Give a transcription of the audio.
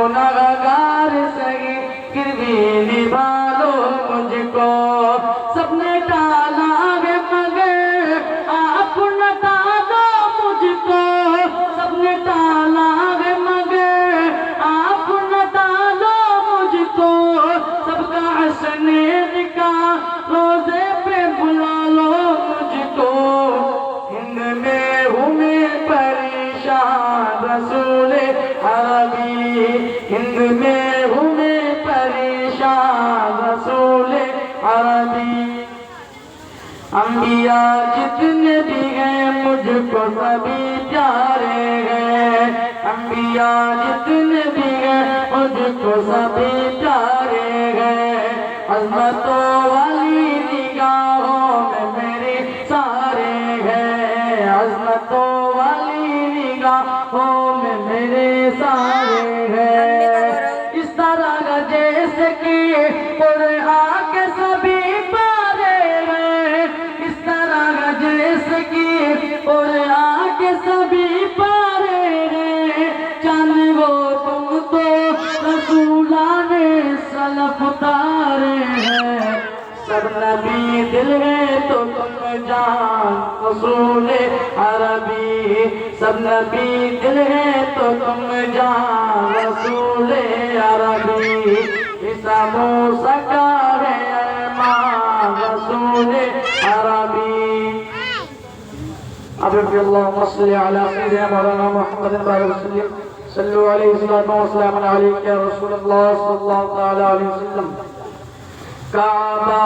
गुनहगार सही फिर भी निभा लो मुझको। सबने टाला है मगर आप न टालो मुझको। सबने टाला है मगर आप न टालो मुझको। सबका हंसने का रोजे पे बुला लो मुझको। हिंद में हूँ मैं परेशान रसूल अरबी। हिंद में हूँ मैं परेशान रसूल अरबी। अंबिया जितने भी हैं मुझको सभी प्यारे हैं। अंबिया जितने भी हैं मुझको सभी प्यारे हैं। अज़मतों वाली निगाहों में मेरे सारे हैं। अज़मतों वाली निगाहों में मेरे सारे हैं। इस तरह जैसे कि कुरान के सभी पारे हैं। इस तरह जैसे कि कुरान के सभी पारे हैं। चांद वो तुम तो रसूलाने सलफ उतारे हैं। सब नबी दिल है तो तुम जान रसूल अरबी। सब नबी दिल है तो तुम जान रसूल अरबी। ईसा मूसा का है अरमान रसूल अरबी। अल्लाहुम्मा सल्लि अला सय्यिदिना मौलाना मुहम्मद वसल्लम। सल्लु अलैहि वसल्लम वसल्लम अलैका या रसूलल्लाह सल्लल्लाहु तआला अलैहि वसल्लम। काबा